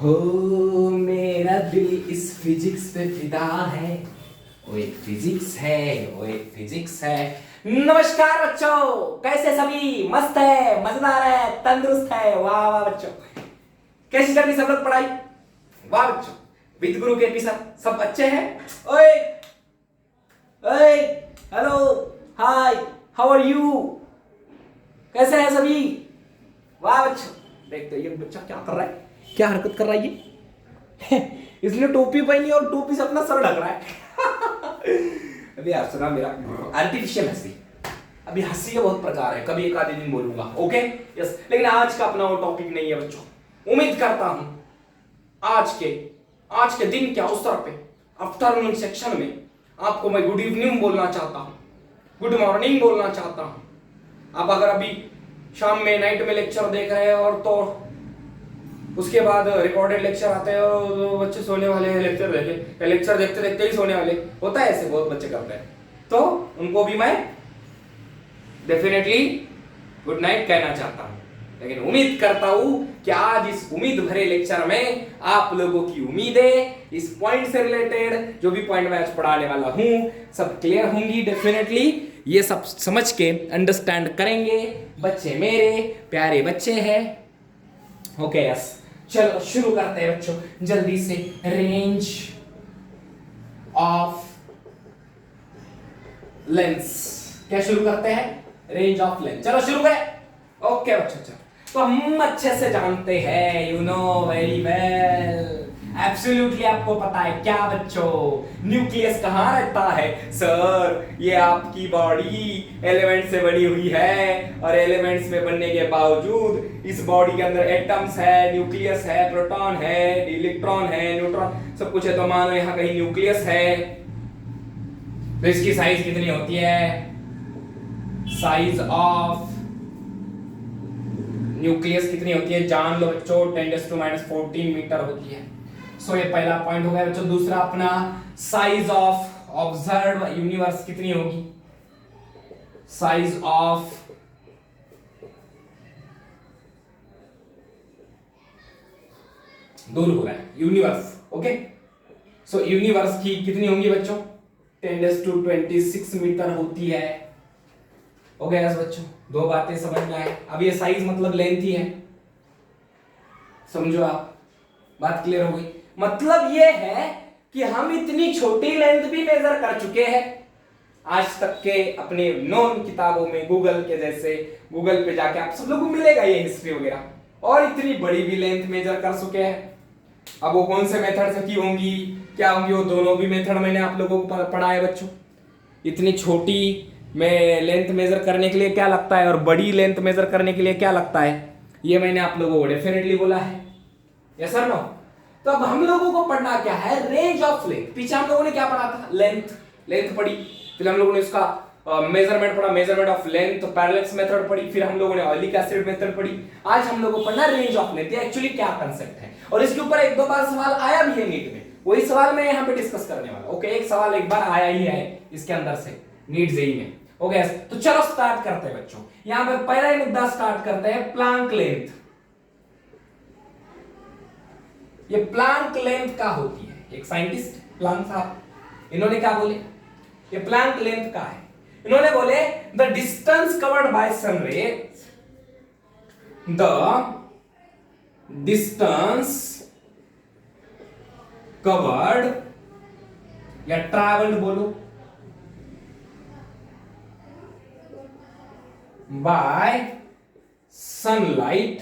हो मेरा दिल इस फिजिक्स पे फिदा है। वो एक फिजिक्स है, वो एक फिजिक्स है। नमस्कार बच्चों, कैसे सभी? मस्त है, मजेदार है, तंदुरुस्त है। वाह वाह बच्चों, कैसी चल रही सब लोग पढ़ाई? वाह बच्चों, विद गुरु के पीछे सब अच्छे हैं? ओए ओए, hello, hi, how are you? कैसे हैं सभी? वाह बच्चों, देखते ये बच्चा क्या कर रहा है, क्या हरकत कर रहा है ये। इसलिए टोपी पहनी और टोपी से अपना सर ढक रहा है। अभी यार सुना मेरा आर्टिफिशियल हंसी। अभी हंसी के बहुत प्रकार है, कभी एक आधे दिन बोलूंगा, ओके यस। लेकिन आज का अपना वो टॉपिक नहीं है बच्चों। उम्मीद करता हूं आज के दिन क्या उस तरह पे आफ्टरनून सेक्शन में आपको मैं गुड इवनिंग बोलना चाहता हूं, गुड मॉर्निंग बोलना चाहता हूं। आप अगर अभी शाम में नाइट में लेक्चर देख रहे हैं और तो उसके बाद रिकॉर्डेड लेक्चर आते हैं और बच्चे सोने वाले हैं, लेक्चर देखते देखते ही सोने वाले होता है, ऐसे बहुत बच्चे करते हैं। तो उनको भी मैं डेफिनेटली गुड नाइट कहना चाहता हूं। लेकिन उम्मीद करता हूं कि आज इस उम्मीद भरे लेक्चर में आप लोगों की उम्मीदें इस पॉइंट से रिलेटेड, जो भी पॉइंट मैं आज पढ़ाने वाला हूं, सब क्लियर होंगी। डेफिनेटली ये सब समझ के अंडरस्टैंड करेंगे। बच्चे मेरे प्यारे बच्चे हैं, ओके यस। चलो शुरू करते हैं बच्चों जल्दी से। रेंज ऑफ लेंस, क्या शुरू करते हैं? Range of lens. चलो शुरू करें। ओके बच्चों, चलो तो हम अच्छे से जानते हैं, you know very well, absolutely आपको पता है क्या बच्चों, न्यूक्लियस कहां रहता है? सर ये आपकी बॉडी एलिमेंट से बनी हुई है और एलिमेंट्स में बनने के बावजूद इस बॉडी के अंदर एटम्स है, न्यूक्लियस है, प्रोटॉन है, इलेक्ट्रॉन है, न्यूट्रॉन सब कुछ है। तो मानो यहां कहीं न्यूक्लियस है, तो इसकी साइज कितनी होती है? साइज ऑफ न्यूक्लियस कितनी होती है जान लो बच्चों, 10⁻⁴ मीटर होती है। सो ये पहला पॉइंट हो गया बच्चों। दूसरा अपना साइज ऑफ ऑब्जर्व यूनिवर्स कितनी होगी? साइज ऑफ दूर हो रहा है यूनिवर्स, ओके। सो यूनिवर्स की कितनी होंगी बच्चों? 10⁻26 मीटर होती है। हो गया बच्चों, दो बातें समझ में आए। अब ये साइज मतलब लेंथ ही है, समझो आप, बात क्लियर हो गई। मतलब ये है कि हम इतनी छोटी लेंथ भी मेजर कर चुके हैं आज तक के अपने नॉन किताबों में, गूगल के जैसे। गूगल पे जाके आप सब लोगों को मिलेगा ये हिस्ट्री वगैरह, और इतनी बड़ी भी लेंथ मेजर कर चुके हैं। अब वो कौन से मेथड से की होंगी, क्या होंगी, वो दोनों भी मेथड मैंने आप लोगों को पढ़ा है बच्चों। इतनी छोटी में लेंथ मेजर करने के लिए क्या लगता है और बड़ी लेंथ मेजर करने के लिए क्या लगता है, ये मैंने आप लोगों को डेफिनेटली बोला है, यस सर नो। तो अब हम लोगों को पढ़ना क्या है? Range of length. पीछे हम लोगों ने क्या पढ़ा था? लेंथ पढ़ी, फिर हम लोगों ने इसका मेजरमेंट पढ़ा, मेजरमेंट ऑफ लेंथ, पैरेलक्स मेथड पढ़ी, फिर हम लोगों ने ऑयलिक एसिड मेथड पढ़ी। आज हम लोगों को पढ़ना रेंज ऑफ लेंथ। ये एक्चुअली क्या कांसेप्ट है, और इसके ऊपर एक दो बार सवाल आया भी है नीट में, वही सवाल मैं यहाँ पे डिस्कस करने वाला। ओके, एक सवाल एक बार आया ही है इसके अंदर से नीट जेईई में। ओके तो चलो स्टार्ट करते हैं बच्चों। यहां पे पहला ही मुद्दा स्टार्ट करते हैं, प्लांक लेंथ। ये प्लांक लेंथ क्या होती है? एक साइंटिस्ट प्लांक साहब, इन्होंने क्या बोले? ये प्लांक लेंथ का है। इन्होंने बोले द डिस्टेंस कवर्ड बाय सन रे, द डिस्टेंस कवर्ड या ट्रैवल्ड बोलो by sunlight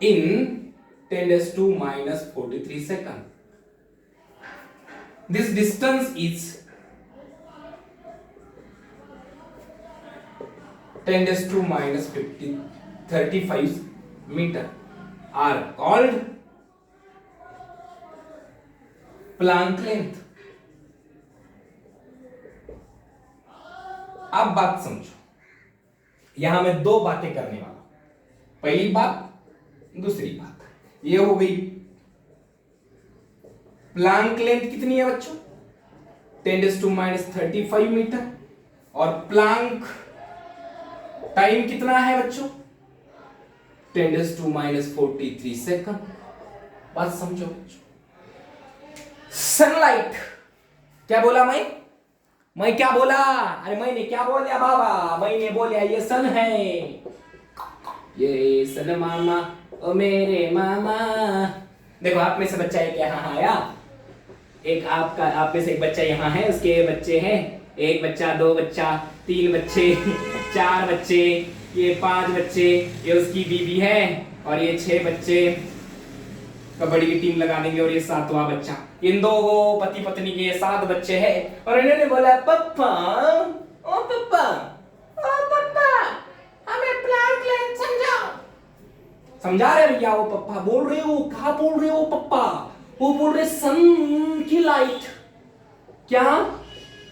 in 10⁻⁻43 second. This distance is 10⁻⁵35 meter are called Planck length. अब बात समझो, यहां मैं दो बातें करने वाला हूं। पहली बात, दूसरी बात। ये हो गई प्लांक लेंथ कितनी है बच्चों? 10⁻⁵35 मीटर। और प्लांक टाइम कितना है बच्चों? 10⁻43 सेकंड। बात समझो। सनलाइट, क्या बोला मैं क्या बोला? अरे मैंने क्या बोला बाबा? मैंने बोला ये सन है, ये सन मामा ओ मेरे मामा। देखो आप में से बच्चा एक यहाँ आया, एक आपका, आप में से एक बच्चा यहाँ है, उसके बच्चे हैं, एक बच्चा, दो बच्चा, तीन बच्चे, चार बच्चे, ये 5 बच्चे, ये उसकी बीवी है, और ये 6 बच्चे। कबड्डी की टीम लगा देंगे, और ये 7वां बच्चा। इन दो पति पत्नी के 7 बच्चे हैं, और इन्होंने बोला पप्पा, ओ पप्पा, ओ पप्पा, हमें प्लांट लाइन समझाओ। समझा रहे भैया, वो पप्पा बोल रहे हो, क्या बोल रहे हो पप्पा? वो बोल रहे सन की लाइट। क्या?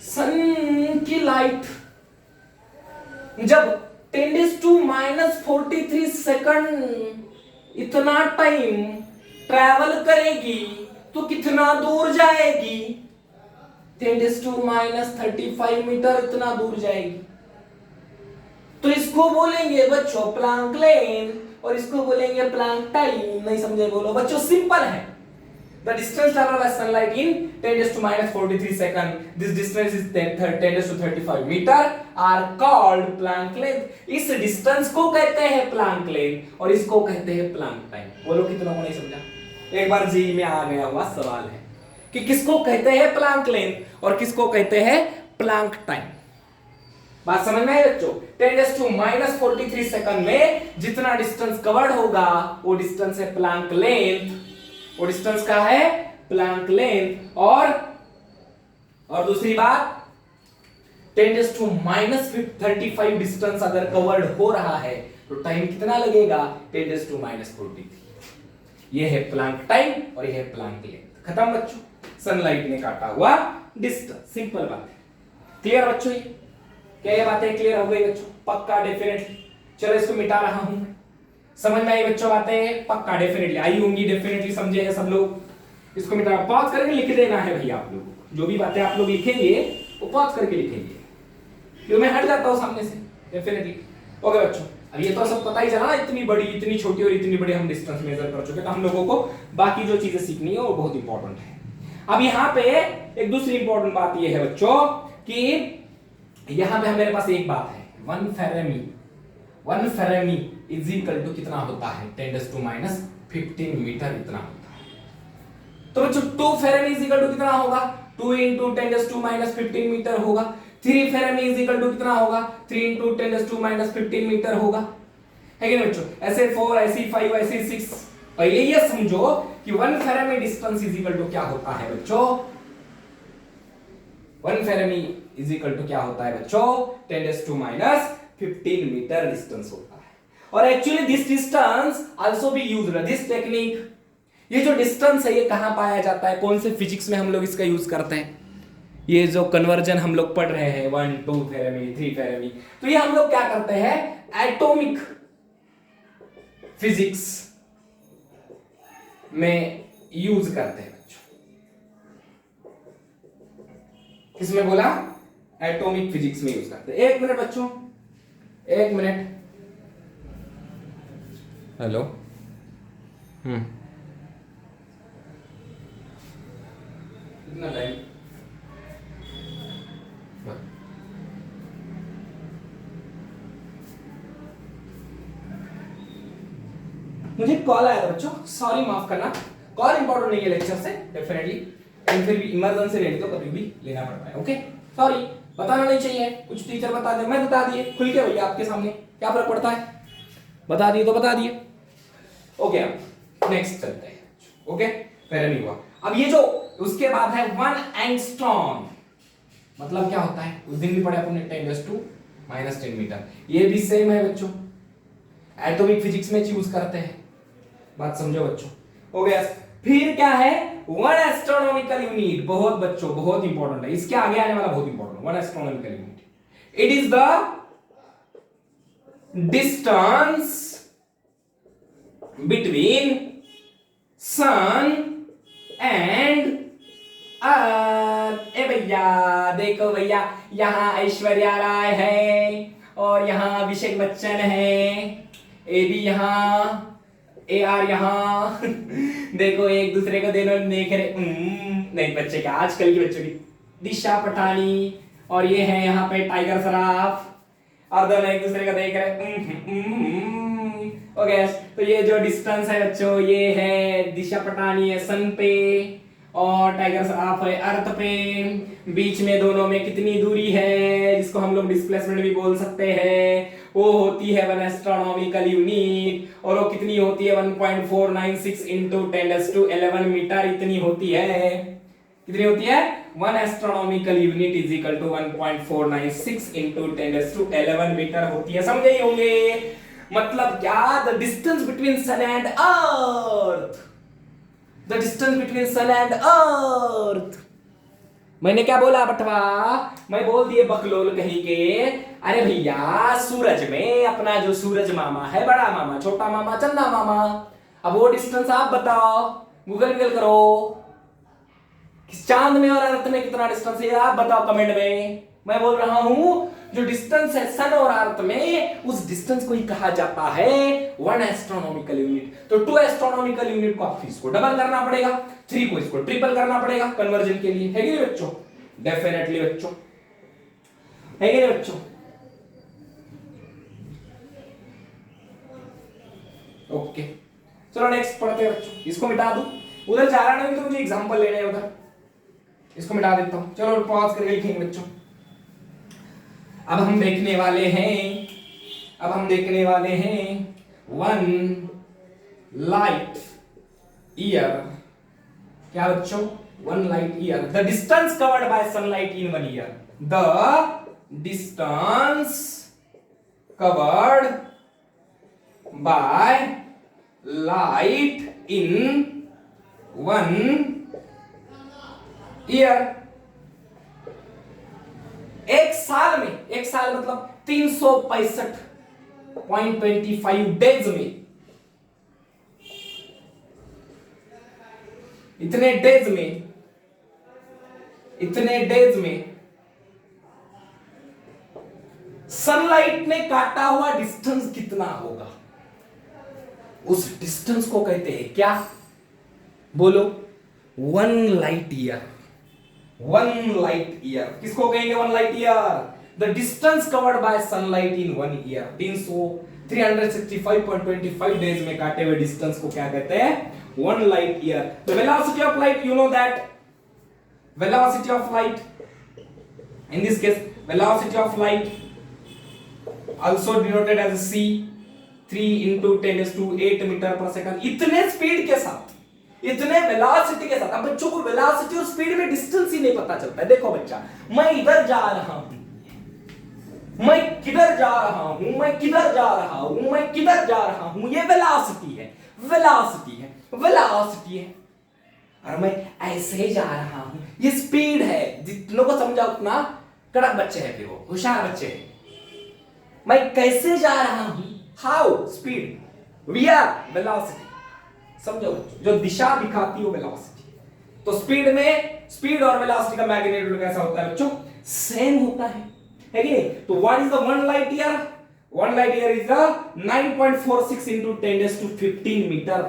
सन की लाइट जब 10⁻43 सेकंड इतना टाइम ट्रैवल करेगी तो कितना दूर जाएगी? 10⁻35 मीटर इतना दूर जाएगी। तो इसको बोलेंगे बच्चों प्लांक लेन, और इसको बोलेंगे प्लांक टाइम। नहीं समझे बोलो बच्चों, सिंपल है। The distance traveled by sunlight in 10⁻43 second, this distance is 10⁻35 meter, are called Planck length। इस डिस्टेंस को कहते हैं प्लांक लेंथ, और इसको कहते हैं प्लांक टाइम। बोलो कितनों को नहीं समझा? एक बार जी में आ गया हुआ सवाल है कि किसको कहते हैं प्लांक लेंथ और किसको कहते हैं प्लांक टाइम। बात समझ में आई बच्चों? 10⁻43 सेकंड में जितना डिस्टेंस कवर्ड होगा वो डिस्टेंस है प्लांक लेंथ, वो डिस्टेंस का है प्लांक लेंथ। और दूसरी बात, 10⁻35 डिस्टेंस अगर कवर्ड हो रहा है तो टाइम कितना लगेगा? 10⁻43। ये है प्लांक टाइम और ये है प्लांक लेंथ। खत्म बच्चों, सनलाइट ने काटा हुआ डिस्टेंस। सिंपल बात है। क्लियर बच्चों? ये क्या ये बातें क्लियर हो गई बच्चों? पक्का, डेफिनेटली। चलो इसको मिटा रहा हूं। समझ में आई बच्चों बातें? पक्का, डेफिनेटली आई होंगी, डेफिनेटली समझे हैं सब लोग। इसको मिटा, पॉज करके लिख देना है भैया आप लोगों को। जो भी बातें आप लोग लिखेंगे वो पॉज करके लिखेंगे, क्योंकि मैं हट जाता हूं सामने से। डेफिनेटली ओके बच्चों। अब ये तो सब पता ही चला ना, इतनी बड़ी, इतनी छोटी और इतनी बड़ी हम डिस्टेंस मेजर कर चुके, तो हम लोगों को बाकी जो चीजें सीखनी है वो बहुत इंपॉर्टेंट है। अब यहाँ पे एक दूसरी इंपॉर्टेंट बात ये है बच्चों कि यहाँ पे मेरे पास एक बात है, 1 फेरेमी इज इक्वल टू कितना होता है? 10⁻15 मीटर इतना होता है। तो बच्चों 2 फेरेमी इज इक्वल टू कितना होगा? 2 × 10⁻15 मीटर होगा। 3 फेरेमी इज इक्वल टू कितना होगा? 3 × 10⁻15 मीटर होगा, है कि नहीं बच्चों? ऐसे 4, ऐसे 5, ऐसे 6। पहले ये समझो कि 1 फेरेमी डिस्टेंस इज इक्वल टू क्या होता है बच्चों? 1 फेरेमी इज इक्वल टू क्या होता है बच्चों? 10⁻15 मीटर डिस्टेंस होता है। और actually this distance also be used, this technique. ये जो डिस्टेंस है ये कहां पाया जाता है? कौन से फिजिक्स में हम लोग इसका यूज करते हैं? ये जो कन्वर्जन हम लोग पढ़ रहे हैं 1, 2 फेरेमी, 3 फेरेमी, तो ये हम लोग क्या करते हैं? एटॉमिक फिजिक्स में यूज करते हैं बच्चों। किसमें बोला? एटॉमिक फिजिक्स में यूज करते हैं। 1 मिनट बच्चों, 1 मिनट। हेलो, कितना टाइम? मुझे कॉल आया था बच्चों, सॉरी माफ करना। कॉल इंपॉर्टेंट नहीं है लेक्चर से, डेफिनेटली, लेकिन फिर भी इमरजेंसी रहती तो कभी भी लेना पड़ता है। ओके सॉरी, बताना नहीं चाहिए, कुछ टीचर बता दे, मैं बता दिए खुल के भैया आपके सामने, क्या फर्क पड़ता है? बता दिए तो बता दिए। ओके अब नेक्स्ट चलते हैं। ओके फेरेमी हुआ। अब ये जो उसके बाद है 1 एंगस्ट्रॉम, मतलब क्या होता है? उस दिन भी पढ़े अपने 10⁻⁻10 मीटर। ये भी सेम है बच्चों, एटॉमिक फिजिक्स में यूज करते हैं। बात समझो बच्चों, हो गया। फिर क्या है? 1 एस्ट्रोनॉमिकल यूनिट, बहुत बच्चों बहुत इंपॉर्टेंट है, इसके आगे आने वाला बहुत important. 1 astronomical unit, it is the distance between sun and earth. ए भैया देखो भैया, यहां ऐश्वर्या राय है और यहां अभिषेक बच्चन है। ए बी यहाँ, ए आर यहाँ देखो एक दूसरे को दोनों देख रहे। नहीं बच्चे का, आजकल के बच्चों की दिशा पटानी, और ये है यहाँ पे टाइगर सराफ, और दोनों एक दूसरे को देख रहे। ओके, तो ये जो डिस्टेंस है बच्चों, ये है दिशा पटानी है सन पे, और टाइगर सराफ है अर्थ पे। बीच में दोनों में कितनी दूरी है, जिसको हम लोग डिस्प्लेसमेंट भी बोल सकते हैं, वो होती है 1 एस्ट्रोनॉमिकल यूनिट, और वो कितनी होती है 1.496 इंटू 10⁻11 मीटर इतनी होती है। कितनी होती है? 1 astronomical unit is equal to 1.496 into 10⁻11 metre होती है। समझे ही होंगे मतलब क्या? The distance between sun and earth, the distance between sun and earth. मैंने क्या बोला बटवा? मैं बोल दिए बकलोल कहीं के। अरे भैया सूरज में अपना जो सूरज मामा है, बड़ा मामा, छोटा मामा, चंदा मामा, अब वो डिस्टेंस आप बताओ, गूगल करो, चांद में और अर्थ में कितना डिस्टेंस है आप बताओ कमेंट में। मैं बोल रहा हूं जो डिस्टेंस है सन और अर्थ में, उस डिस्टेंस को ही कहा जाता है 1 एस्ट्रोनॉमिकल यूनिट। तो 2 एस्ट्रोनॉमिकल यूनिट को आप इसको डबल करना पड़ेगा, 3 को इसको ट्रिपल करना पड़ेगा कन्वर्जन के लिए, है कि नहीं बच्चों? डेफिनेटली बच्चों, है कि नहीं बच्चों? ओके चलो नेक्स्ट पढ़ते हैं बच्चों। इसको मिटा दूं, उधर जा रहा नहीं तो मुझे एग्जांपल लेने हैं उधर, इसको मिटा देता हूं। चलो पॉज करके लिखेंगे बच्चों। अब हम देखने वाले हैं, अब हम देखने वाले हैं 1 लाइट ईयर। क्या बच्चों? 1 light year, the distance covered by sunlight in 1 year, the distance covered by light in 1 year. एक साल में, एक साल मतलब 365.25 डेज में, इतने डेज में, इतने डेज में सनलाइट ने काटा हुआ डिस्टेंस कितना होगा? उस डिस्टेंस को कहते हैं क्या? बोलो। 1 लाइट ईयर। 1 लाइट ईयर किसको कहेंगे? 1 light year, the distance covered by sunlight in 1 year. 365.25 days में काटे हुए डिस्टेंस को क्या कहते हैं? 1 light year. The velocity of light, you know that velocity of light, in this case velocity of light also denoted as c, 3 into 10⁸ metre पर second. इतने speed के साथ, इतने वेलोसिटी के साथ, अब बच्चों को वेलोसिटी और स्पीड में डिस्टेंस ही नहीं पता चलता है। देखो बच्चा, मैं इधर जा रहा हूं, मैं किधर जा रहा हूं, मैं किधर जा रहा हूं, मैं किधर जा रहा हूं, ये वेलोसिटी है, वेलोसिटी है, वेलोसिटी है। और मैं ऐसे ही जा रहा हूं, ये स्पीड है। जितनों को समझा उतना कड़क बच्चे हैं, फिर वो होशियार बच्चे हैं। मैं कैसे जा रहा हूं, how, speed, we are, velocity. समझो, जो दिशा दिखाती है वेलोसिटी। तो स्पीड में, स्पीड और वेलोसिटी का मैग्नीट्यूड कैसा होता है बच्चों? सेम होता है कि नहीं? तो what is the 1 light year? 1 light year is the 9.46 into 10⁻15 metre.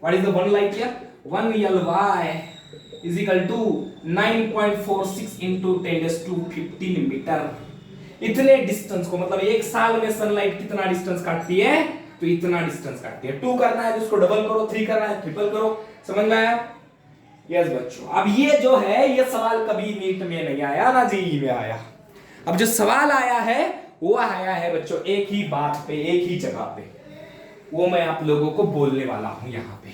What is the 1 light year? 1 LY is equal to 9.46 into 10⁻15 metre. इतने डिस्टेंस को, मतलब एक साल में सनलाइट कितना डिस्टेंस काटती है? तो इतना डिस्टेंस काटती है। 2 करना है तो उसको डबल करो, 3 करना है ट्रिपल करो। समझ में आया? यस बच्चों। अब ये जो है, ये सवाल कभी नीट में नहीं आया ना जेईई में आया। अब जो सवाल आया है वो आया है बच्चों एक ही बात पे, एक ही जगह पे, वो मैं आप लोगों को बोलने वाला हूं यहाँ पे।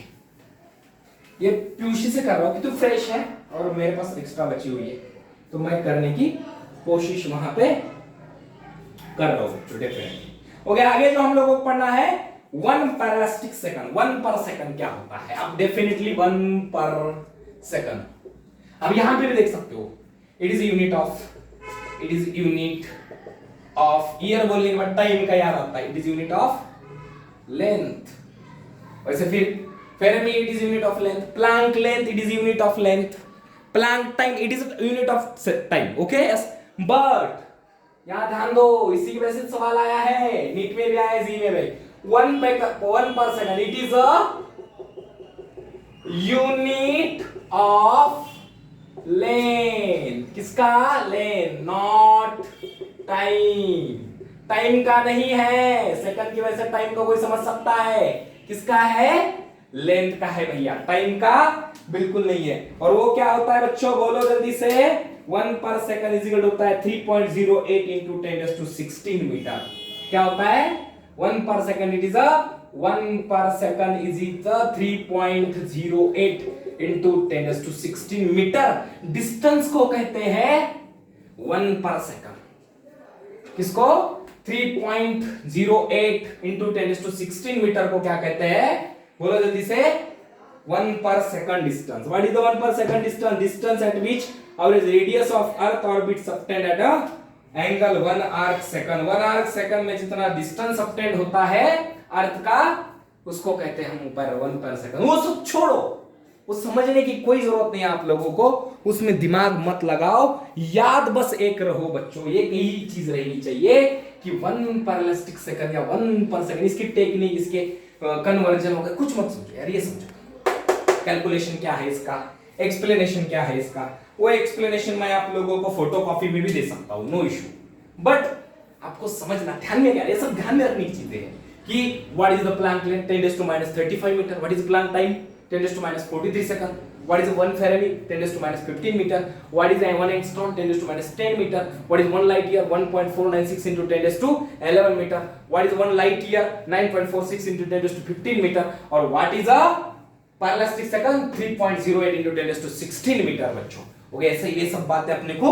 ये पीयूषी से कर रहा हूं कि तू फ्रेश है और मेरे पास एक्स्ट्रा बची हुई है, तो मैं करने की कोशिश वहां पे कर रहा हूं डेफिनेटली। ओके, आगे जो हम लोगों को पढ़ना है 1 पैरास्टिक सेकंड। 1 पर सेकंड क्या होता है? अब डेफिनेटली 1 पर सेकंड। अब यहां पे भी देख सकते हो, it is unit of, it is unit of, year बोलने के बाद टाइम का याद आता है, it is unit of length. वैसे फिर fermi it is unit of length, Planck length it is unit of length, Planck time it is unit of time. Okay yes, but यहां ध्यान दो, इसी की वजह से सवाल आया है, नीट में भी आया है, जी में भी। 1 per second. It is a unit of length. किसका? Length, not time. टाइम का नहीं है, सेकंड की वजह से टाइम को कोई समझ सकता है. किसका है? लेंथ का है भैया, टाइम का बिल्कुल नहीं है. और वो क्या होता है बच्चों, बोलो जल्दी से. 1 पर सेकंड इज इक्वल होता है 3.08 इंटू 10⁻16 मीटर. क्या होता है? 1 पर second it is a 1 parsec is equal 3.08 into 10⁻16 metre. Distance को कहते हैं 1 पर सेकंड. किसको? 3.08 इंटू 10⁻16 मीटर को क्या कहते हैं? बोलो जल्दी से. 1 पर second distance. What is the 1 पर second distance? Distance eight which our radius of earth orbit subtend at a angle 1 arc second. 1 arc second में जितना डिस्टेंस सबटेंड होता है अर्थ का, उसको कहते हैं हम ऊपर 1 पर सेकंड. वो सब छोड़ो, वो समझने की कोई जरूरत नहीं है आप लोगों को, उसमें दिमाग मत लगाओ. याद बस एक रहो बच्चों, एक ही चीज रहनी चाहिए कि 1 पर इलेक्ट्रिक सेकंड या 1 पर सेकंड, इसकी टेक्निक, इसके कन्वर्जन हो गए, कुछ मत समझो यार. ये समझो कैलकुलेशन क्या है इसका, एक्सप्लेनेशन क्या है इसका. वो एक्सप्लेनेशन मैं आप लोगों को फोटोकॉपी में भी दे सकता हूं, नो इशू. बट आपको समझना, ध्यान में क्या है, ये सब ध्यान में रखने की चीजें हैं कि what is the Planck length 10⁻35 metre. What is Planck time 10⁻43 second. What is 1 fermi 10⁻15 metre. What is 1 angstrom 10⁻10 metre. What is 1 light year 1.496 into 10⁻11 metre. What is 1 light year 9.46 into 10⁻15 metre. और what is a parallactic second 3.08 into 10⁻16 metre. बच्चों okay, ऐसे ये सब बातें अपने को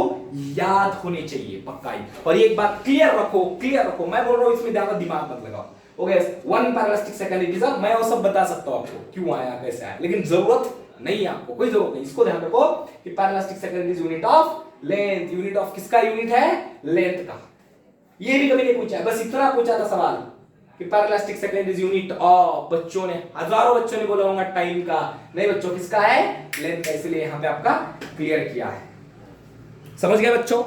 याद होनी चाहिए पक्का ही. और एक बात क्लियर रखो, क्लियर रखो, मैं बोल रहा हूं इसमें ज्यादा दिमाग मत लगाओ. ओके, 1 पर इलेक्ट्रिक सेकंड इट इज अ, मैं वो सब बता सकता हूं आपको क्यों आया कैसे आया, लेकिन जरूरत नहीं है आपको, कोई जरूरत नहीं. इसको ध्यान रखो कि पर electric second is unit of length. Unit of किसका यूनिट है? लेंथ का. ये भी कभी नहीं पूछा, बस इतना पूछा था सवाल कि पर electric second is unit of, बच्चों ने, हजारों बच्चों ने बोला होगा टाइम का. नहीं बच्चों, किसका है? लेंथ का. इसलिए यहां पे आपका क्लियर किया है. समझ गए बच्चों?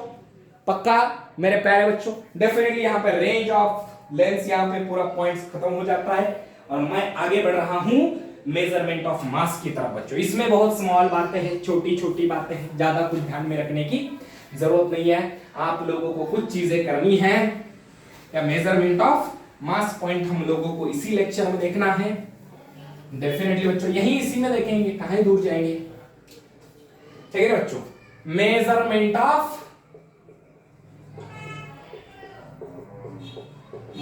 पक्का मेरे प्यारे बच्चों? डेफिनेटली यहां पे रेंज ऑफ लेंस, यहां पे पूरा पॉइंट्स खत्म हो जाता है और मैं आगे बढ़ रहा हूं मेजरमेंट ऑफ मास की तरफ. बच्चों इसमें बहुत स्मॉल बातें हैं, छोटी छोटी बातें हैं, ज्यादा कुछ ध्यान में रखने की जरूरत नहीं है. आप लोगों को कुछ चीजें करनी है. या मेजरमेंट ऑफ मास पॉइंट हम लोगों को इसी लेक्चर में देखना है. डेफिनेटली बच्चों यही इसी में देखेंगे, कहां दूर जाएंगे. ठीक है बच्चों, मेजरमेंट ऑफ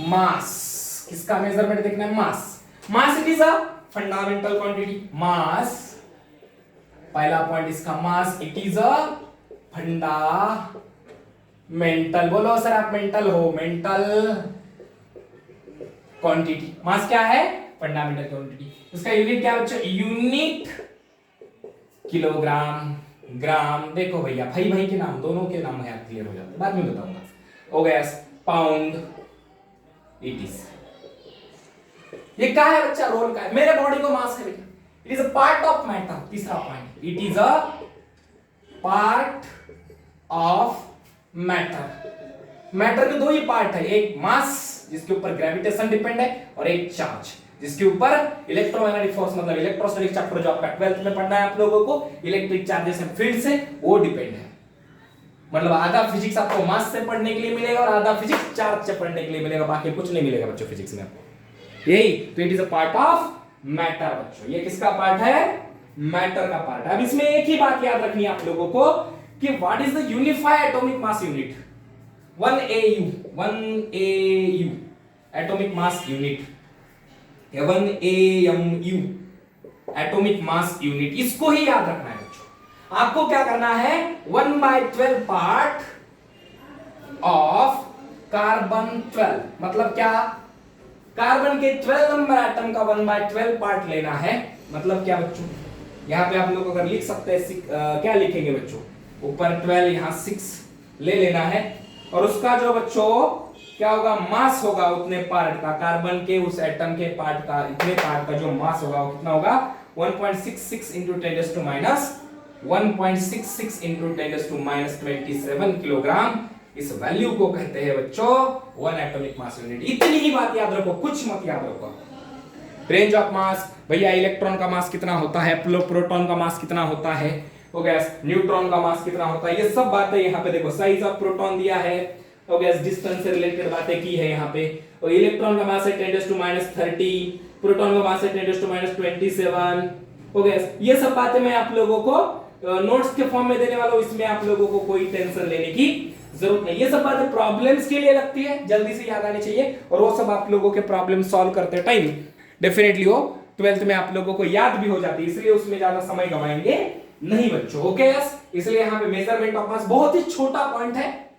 मास. किसका मेजरमेंट देखना है? Mass. Mass it is a fundamental quantity. Mass, पहला पॉइंट इसका, mass it is a fundamental. बोलो सर आप मेंटल हो, मेंटल क्वांटिटी. मास क्या है? Fundamental quantity. उसका यूनिट क्या बच्चों? Unit kilogram, gram. देखो भैया, भाई भाई के नाम, दोनों के नाम है, क्लियर हो जाता है, बाद में बताऊंगा. हो गया. Pound it is. ये क्या है बच्चा? रोल का है. मेरे बॉडी को मास करेगा. It is a part of matter. तीसरा point, it is a part of matter. Matter के दो ही पार्ट है, एक मास जिसके ऊपर ग्रेविटेशन डिपेंड है और एक चार्ज जिसके ऊपर इलेक्ट्रोमैग्नेटिक फोर्स, मतलब इलेक्ट्रोस्टैटिक चैप्टर जो आपका 12th में पढ़ना है आप लोगों को, इलेक्ट्रिक चार्जेस एंड फील्ड से वो डिपेंड है. मतलब आधा फिजिक्स आपको मास से पढ़ने के लिए मिलेगा और आधा फिजिक्स चार्ज से पढ़ने के लिए मिलेगा, बाकी कुछ नहीं मिलेगा बच्चों फिजिक्स में. यही तो it is a part of matter. बच्चों ये किसका पार्ट है? मैटर का पार्ट है. अब इसमें एक ही बात याद रखनी है आप लोगों को कि what is the unified atomic mass unit. 1 AU atomic mass unit, 1 AMU atomic mass unit. इसको ही याद रखना है बच्चों. आपको क्या करना है? 1/12 पार्ट ऑफ कार्बन 12. मतलब क्या? कार्बन के 12 नंबर एटम का 1/12 पार्ट लेना है. मतलब क्या बच्चों? यहां पे आप लोग अगर लिख सकते हैं, क्या लिखेंगे बच्चों? ऊपर 12, यहां 6 ले लेना है. और उसका जो बच्चों क्या होगा? मास होगा उतने पार्ट का, कार्बन के उस एटम के पार्ट का, इतने पार्ट का जो मास होगा वो कितना होगा? 1.66 into 10⁻1.66 into 10⁻27 किलोग्राम इस वैल्यू को कहते हैं बच्चों 1 एटॉमिक मास यूनिट। इतनी ही बात याद रखो, कुछ मत याद रखो। रेंज ऑफ मास, भैया इलेक्ट्रॉन का मास कितना होता है, प्रोटॉन का मास कितना होता है, हो गया न्यूट्रॉन का मास कितना होता है, ये सब बातें यहाँ पे देखो। साइज ऑफ प्रोटॉन दिया है, हो गया डिस्टेंस से रिलेटेड बातें की है यहाँ पे। और इलेक्ट्रॉन का मास है 10⁻30, प्रोटॉन का मास है 10⁻27, हो गया। ये सब बातें मैं आप लोगों को नोट्स के फॉर्म में देने वाला हूं, इसमें आप लोगों को कोई टेंशन लेने की जरूरत नहीं। ये सब बातें प्रॉब्लम्स के लिए लगती है, जल्दी से याद आनी चाहिए, और वो सब आप लोगों के प्रॉब्लम सॉल्व करते टाइम डेफिनेटली वो 12th में आप लोगों को याद भी हो जाती है, इसलिए उसमें ज्यादा समय गवाएंगे नहीं बच्चों। ओके यस, इसलिए यहाँ पे मेजरमेंट ऑफ मास बहुत ही छोटा पॉइंट है,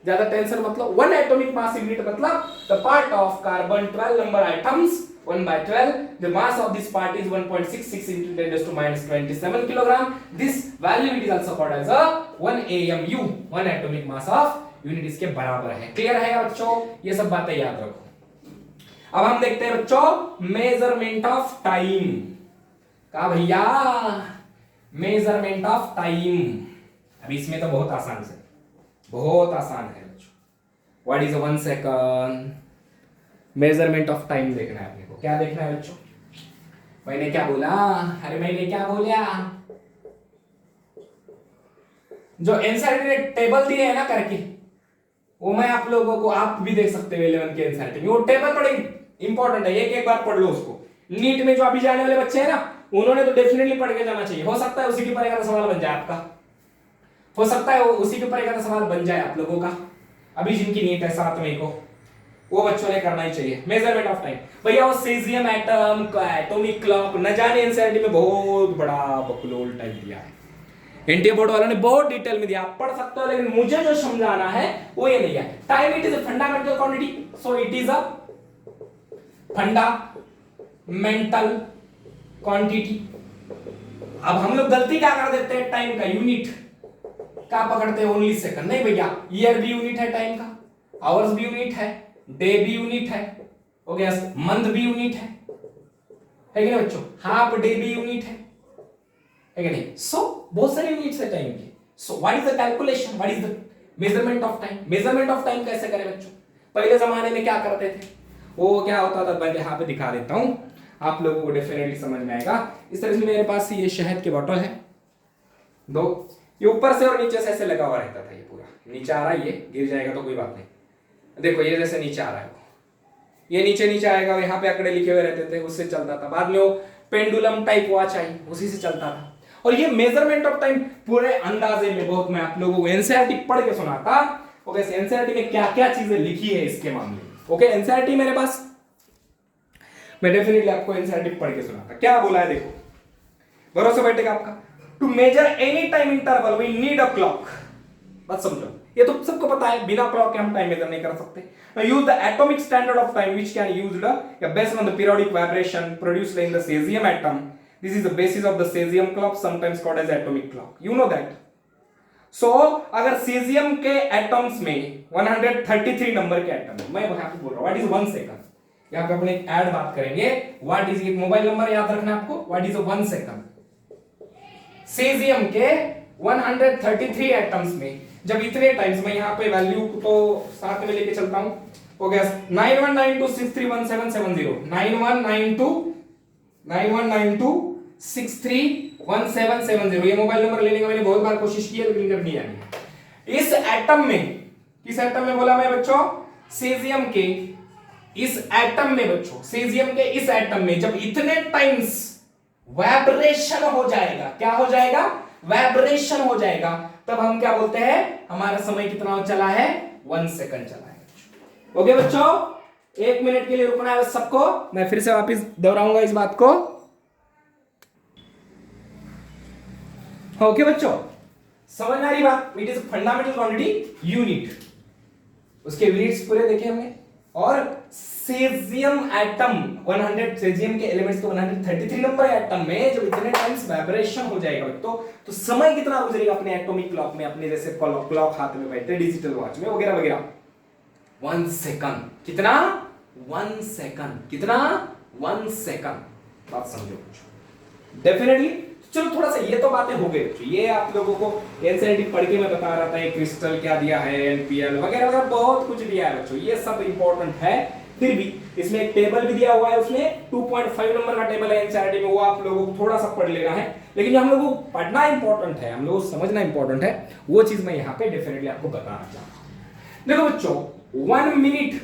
ज्यादा टेंशन मतलब। 1 एटॉमिक मास यूनिट मतलब the part of carbon 12 number items 1/12, the mass of this part is 1.66 into 10⁻27 kilogram. This value it is also called as a 1 AMU, 1 atomic mass of unit इसके बराबर है। Clear है बच्चों, ये सब बातें याद रखो। अब हम देखते हैं बच्चों मेजरमेंट ऑफ टाइम का। भैया मेजरमेंट ऑफ टाइम, अब इसमें तो बहुत आसान से, बहुत आसान है बच्चों। What is 1 second, measurement of time देखना है अपने को। क्या देखना है बच्चों, मैंने क्या बोला, अरे मैंने क्या बोला, जो एनसीईआरटी ने टेबल दिए है ना करके, वो मैं आप लोगों को, आप भी देख सकते हो 11 के एनसीईआरटी में, वो टेबल बड़ी इंपॉर्टेंट है, एक एक बार पढ़ लो उसको। नीट में जो अभी जाने वाले बच्चे हैं ना, उन्होंने तो डेफिनेटली पढ़ के जाना चाहिए। हो सकता है उसी के ऊपर एक सवाल बन जाए आपका, हो सकता है उसी के ऊपर एक सवाल बन जाए आप लोगों का। अभी जिनकी नीट है 7 मई को, वो बच्चों ने करना ही चाहिए मेजरमेंट ऑफ टाइम। भैया वो सीजियम एटम का एटॉमिक क्लॉक न जाने एनसीईआरटी में बहुत बड़ा बकलोल टाइप दिया है, एनटीए बोर्ड वालों ने बहुत डिटेल में दिया, आप पढ़ सकते हो, लेकिन मुझे जो समझाना है वो ये नहीं है। Time it is a fundamental quantity, so it is a fundamental quantity. अब हम लोग गलती क्या कर देते हैं, टाइम का यूनिट क्या पकड़ते हैं, ओनली सेकंड। नहीं भैया, ईयर भी यूनिट है टाइम का, आवर्स भी यूनिट है, डे भी यूनिट है, हो गया मंथ भी यूनिट है कि नहीं बच्चों, हाफ डे भी यूनिट है कि नहीं। सो बहुत सारे यूनिट्स है टाइम के। So what is the calculation, what is the measurement of time. Measurement of time कैसे करें बच्चों, पहले जमाने में क्या करते थे, वो क्या होता था, मैं यहाँ पे दिखा देता हूं, आप लोगों को डेफिनेटली समझ में आएगा। इस तरह से मेरे पास ये शहद की बोतल है दो, ये ऊपर से और नीचे से ऐसे लगा हुआ रहता था, ये पूरा नीचे आ रहा है, ये गिर जाएगा तो कोई बात नहीं। देखो ये जैसे नीचे आ रहा है, ये नीचे नीचे आएगा, यहाँ पे आंकड़े लिखे हुए रहते थे, उससे चलता था। बाद में वो पेंडुलम टाइप वॉच आई, उसी से चलता था। और ये मेजरमेंट ऑफ टाइम पूरे अंदाजे में बहुत मैं आप लोगों को एनसीईआरटी पढ़ के सुनाता। ओके, एनसीईआरटी में क्या क्या चीजें लिखी है इसके मामले में। ओके, एनसीईआरटी मेरे पास, मैं डेफिनेटली आपको एनसीईआरटी पढ़ के सुनाता। क्या बोला है देखो, भरोसा बैठेगा आपका। To measure any time interval we need a clock. बात समझो, ये तो सबको पता है, बिना क्लॉक के हम टाइम मेजर नहीं कर सकते। Now use the atomic standard of time which can used based on the periodic vibration produced in the cesium atom. This is the basis of the cesium clock, sometimes called as atomic clock. You know that. So अगर cesium के atoms में 133 number के atom, मैं यहाँ पे बोल रहा हूँ what is 1 second, यहाँ पे अपने ऐड बात करेंगे। what is, एक मोबाइल नंबर याद रखना आपको, what is 1 second। cesium के 133 एटम्स में जब इतने टाइम्स, मैं यहाँ पे वैल्यू तो साथ में लेके चलता हूं, हो गया 9192631770, 9192631770। ये मोबाइल नंबर लेने का मैंने बहुत बार कोशिश की है, लेकिन जब नहीं आई। इस एटम में, किस एटम में बोला मैं बच्चों, सीजियम के इस एटम में बच्चों, सीजियम के इस एटम में जब इतने टाइम्स वाइब्रेशन हो जाएगा, क्या हो जाएगा, वाइब्रेशन हो जाएगा, तब हम क्या बोलते हैं, हमारा समय कितना चला है, 1 सेकंड चला है। ओके बच्चों, 1 मिनट के लिए रुकना है सबको, मैं फिर से वापस दोहराऊंगा इस बात को। ओके बच्चों, समझ आ रही बात। It is fundamental quantity unit, उसके यूनिट्स पूरे देखे हमने। और सेजियम एटम 100, सेजियम के एलिमेंट्स के 133 नंबर एटम में जब इतने टाइम्स वाइब्रेशन हो जाएगा तो समय कितना गुजरेगा अपने एटॉमिक क्लॉक में, अपने जैसे क्लॉक हाथ में बैठे डिजिटल वॉच में वगैरह वगैरह, 1 सेकंड। कितना, 1 सेकंड। कितना, 1 सेकंड। बात समझो डेफिनेटली। चलो थोड़ा सा ये तो बातें हो गई बच्चों, ये आप लोगों को एनसीईआरटी पढ़ के मैं बता रहा था, ये क्रिस्टल क्या दिया है, एनपीएल वगैरह वगैरह बहुत कुछ दिया है बच्चों, ये सब इंपॉर्टेंट है। फिर भी इसमें एक टेबल भी दिया हुआ है, उसमें 2.5 नंबर का टेबल है एनसीईआरटी में, वो आप लोगों को थोड़ा सा पढ़ लेना है। लेकिन जो हम लोगों को पढ़ना इंपॉर्टेंट है, हम लोगों को समझना इंपॉर्टेंट है, वो चीज मैं यहाँ पे डेफिनेटली आपको बताना चाहता हूँ। देखो बच्चों 1 मिनट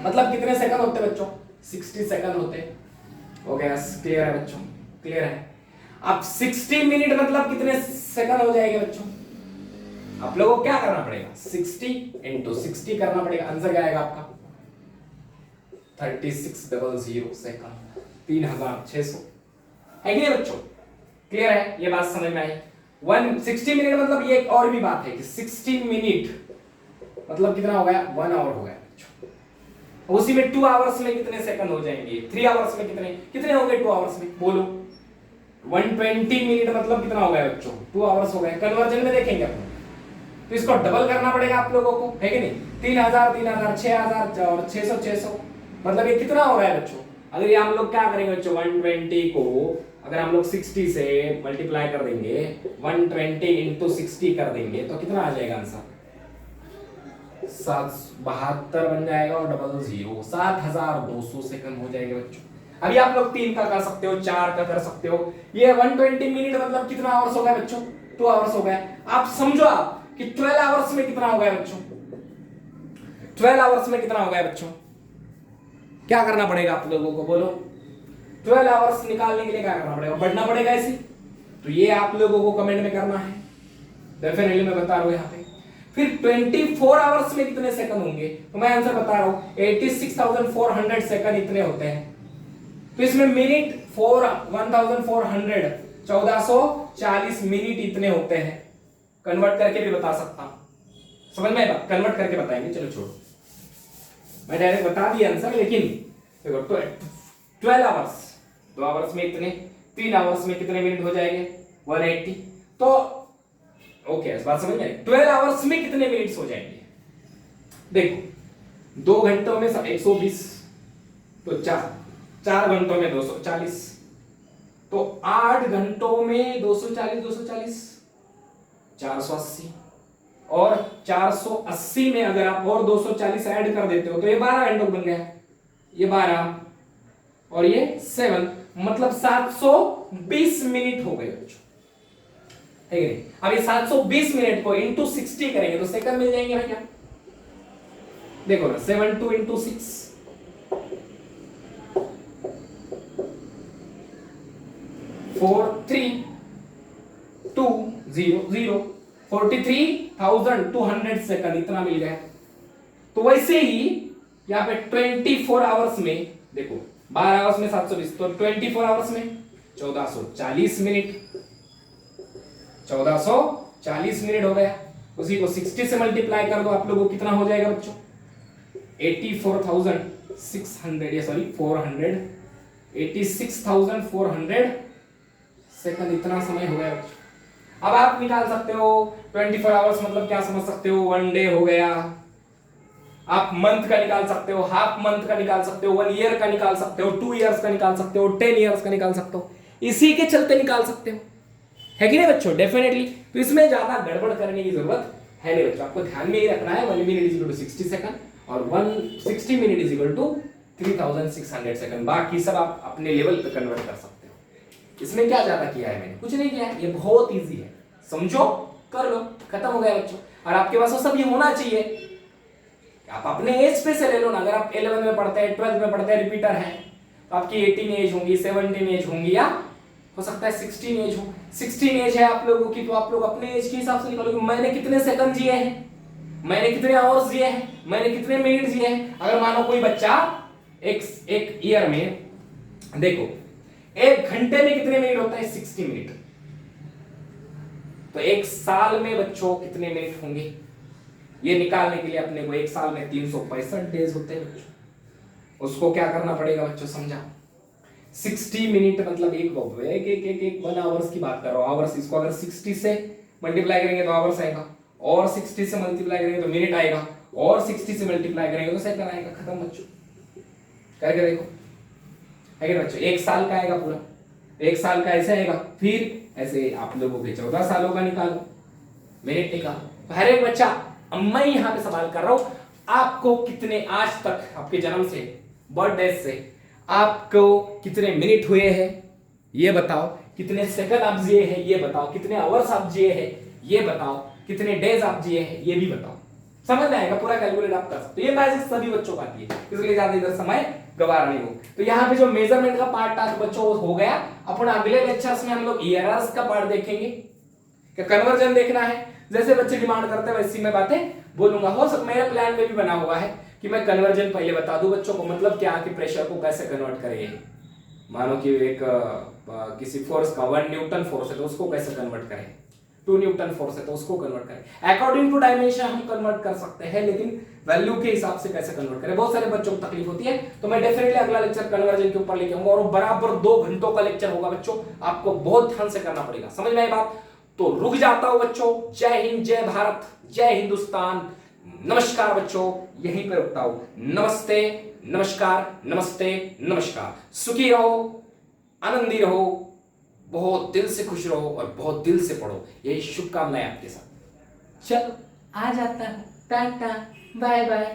मतलब कितने सेकंड होते हैं बच्चों? 60 सेकंड होते हैं। ओके क्लियर है बच्चों? क्लियर है। अब 60 मिनट मतलब कितने सेकंड हो जाएंगे बच्चों? आप लोगों को क्या करना पड़ेगा? 60 इंटू 60 करना पड़ेगा। आंसर क्या आएगा आपका? 3600 सेकंड, 3600 है कि नहीं बच्चों? क्लियर है? ये बात समझ में आई? 160 मिनट मतलब ये एक और भी बात है कि 60 मिनट मतलब कितना हो गया? 1 आवर हो गया बच्चों। उसी में 2 आवर्स में कितने सेकंड हो जाएंगे? 3 आवर्स में कितने कितने हो गए 2 आवर्स में? बोलो। 120 मिनट मतलब कितना हो गया बच्चों? 2 आवर्स हो गए। कन्वर्जन में देखेंगे अपन, तो इसको डबल करना पड़ेगा आप लोगों को, है कि नहीं? 3000 3000 6000 और 600 600 मतलब ये कितना हो रहा है बच्चों? अगर ये हम लोग क्या करेंगे बच्चों, 120 को अगर हम लोग 60 से मल्टीप्लाई कर देंगे, 120 इंटू 60 कर देंगे तो कितना आ जाएगा आंसर? 772 बन जाएगा और डबल 0 7200 सेकंड हो जाएगा बच्चों। अभी आप लोग 3 का कर सकते हो, 4 का कर सकते हो। ये 120 मिनट मतलब कितना आवर्स हो गया बच्चों? 2 आवर्स हो गए। आप समझो आप कि 12 आवर्स में कितना हो गया बच्चों? 12 आवर्स में कितना हो गया बच्चों? क्या करना पड़ेगा आप लोगों को? बोलो। 12 आवर्स निकालने के लिए क्या करना पड़ेगा? बढ़ना पड़ेगा ऐसे। तो ये आप लोगों को कमेंट में करना है, डेफिनेटली मैं बता रहा हूं यहाँ पे। फिर 24 आवर्स में कितने सेकंड होंगे? तो मैं आंसर बता रहा हूं, 86,400 सेकंड इतने होते हैं। तो इसमें मिनट 1400 1440 मिनट इतने होते हैं। कन्वर्ट करके भी बता सकता हूं, समझ में? कन्वर्ट करके बताएंगे, चलो छोड़ो, मैं डायरेक्ट बता दिया आंसर। लेकिन देखो 12 आवर्स, 2 आवर्स में इतने, 3 आवर्स में कितने मिनट हो जाएंगे? 180। तो ओके इस बात समझ में? 12 आवर्स में कितने मिनट्स हो जाएंगे? देखो 2 घंटों में 120, तो 4 घंटों में 240, तो 8 घंटों में 240 480, और 480 में अगर आप और 240 ऐड कर देते हो तो ये 12 घंटों बन गया। ये 12 और ये 7 मतलब 720 मिनट हो गए बच्चों, है कि नहीं? अब ये 720 मिनट को इंटू 60 करेंगे तो सेकंड मिल जाएंगे भैया। देखो ना, 72 इंटू 6 43,200 43,200 सेकंड इतना मिल गया। तो वैसे ही यहाँ पे 24 आवर्स में देखो, 12 आवर्स में 720, तो 24 आवर्स में 1440 मिनट, 1440 मिनट हो गया। उसी को 60 से मल्टीप्लाई कर दो, आप लोगों को कितना हो जाएगा बच्चों? 84,600 सॉरी 400 86,400 सेकंड इतना समय हो गया बच्चों। अब आप निकाल सकते हो 24 आवर्स मतलब क्या समझ सकते हो? 1 डे हो गया। आप मंथ का निकाल सकते हो, हाफ मंथ का निकाल सकते हो, 1 ईयर का निकाल सकते हो, 2 इयर्स का निकाल सकते हो, 10 इयर्स का निकाल सकते हो, इसी के चलते निकाल सकते हो, है कि नहीं बच्चों? डेफिनेटली। तो इसमें ज्यादा गड़बड़ करने की जरूरत है नहीं बच्चों, आपको ध्यान में ही रखना है 1 minute is equal to 60 second और 160 minute is equal to 3600 second. बाकी सब आप अपने लेवल पे कन्वर्ट कर सकते हो। इसमें क्या ज्यादा किया है मैंने? कुछ नहीं किया है, ये बहुत इजी है, समझो, कर लो, खत्म हो गया बच्चों। और आपके पास वो सब ये होना चाहिए। आप अपने एज पे से ले लो ना, अगर आप 11 में पढ़ते हैं, 12 में पढ़ते हैं, रिपीटर हैं, तो आपकी 18 एज होंगी, 17 एज होंगी, या हो सकता है 16 एज हो। 16 एज है आप लोगों की, तो आप लोग अपने एज के हिसाब से निकालोगे मैंने कितने सेकंड जिए हैं, मैंने कितने आवर्स जिए हैं, मैंने कितने मिनट जिए हैं। अगर मानो कोई बच्चा एक ईयर में, देखो 1 घंटे में कितने मिनट होता है? 60 मिनट। तो 1 साल में बच्चों कितने मिनट होंगे? ये निकालने के लिए अपने को 1 साल में 365 डेज होते हैं बच्चों। उसको क्या करना पड़ेगा बच्चों, समझा? 60 मिनट मतलब एक 1 आवर्स की बात कर रहा हूं। आवर्स, इसको अगर 60 से मल्टीप्लाई करेंगे तो आवर्स आएगा, और 60 से मल्टीप्लाई करेंगे तो मिनट आएगा, और 60 से मल्टीप्लाई करेंगे तो सेकंड आएगा। खत्म बच्चों, करके देखो, है कि बच्चों? 1 साल का आएगा पूरा, 1 साल का ऐसे आएगा, फिर ऐसे आप लोगों के 14 सालों का निकालो, मिनट निकालो। तो हर एक बच्चा, अब मैं यहाँ पे सवाल कर रहा हूं, आपको कितने आज तक आपके जन्म से, बर्थडे से आपको कितने मिनट हुए हैं ये बताओ, कितने सेकंड आप जिए हैं ये बताओ, कितने आवर्स आप जिए हैं ये बताओ, कितने डेज आप जिए हैं ये भी बताओ। समझ में आएगा, पूरा कैलकुलेट आप कर सकते हो। ये मैजिक सभी बच्चों का आती है, इसलिए ज्यादा इधर समय गवा रही हूं। तो यहाँ पे जो मेजरमेंट का पार्ट था बच्चों हो गया। अपन अगले लेक्चर्स में हम लोग ईयर्स का पार्ट देखेंगे, क्या कन्वर्जन देखना है। जैसे बच्चे डिमांड करते हैं वैसी मैं बातें बोलूंगा। हो सकता मेरे प्लान में भी बना हुआ है कि मैं कन्वर्जन पहले बता दूं बच्चों को, मतलब क्या कि प्रेशर को कैसे कन्वर्ट करें। मानो कि एक किसी फोर्स का 1 न्यूटन फोर्स है तो उसको कैसे कन्वर्ट करें, 2 न्यूटन फोर्स है तो उसको कन्वर्ट करें। अकॉर्डिंग टू डायमेंशन हम कन्वर्ट कर सकते हैं, लेकिन वैल्यू के हिसाब से कैसे कन्वर्ट करें बहुत सारे बच्चों को तकलीफ होती है। तो मैं डेफिनेटली अगला लेक्चर कन्वर्जन के ऊपर लेके आऊंगा और बराबर 2 घंटों का लेक्चर होगा बच्चों, आपको बहुत ध्यान से करना पड़ेगा। समझ में आई बात? तो रुक जाता हूं बच्चों। जय हिंद, जय भारत, जय हिंदुस्तान, नमस्कार बच्चों, यहीं पे रुकता हूं। नमस्ते, नमस्कार, नमस्ते, नमस्कार। सुखी रहो, आनंदी रहो, बहुत दिल से खुश रहो और बहुत दिल से पढ़ो, यही शुभकामनाएं आपके साथ। चलो आ जाता है, टाटा, बाय बाय।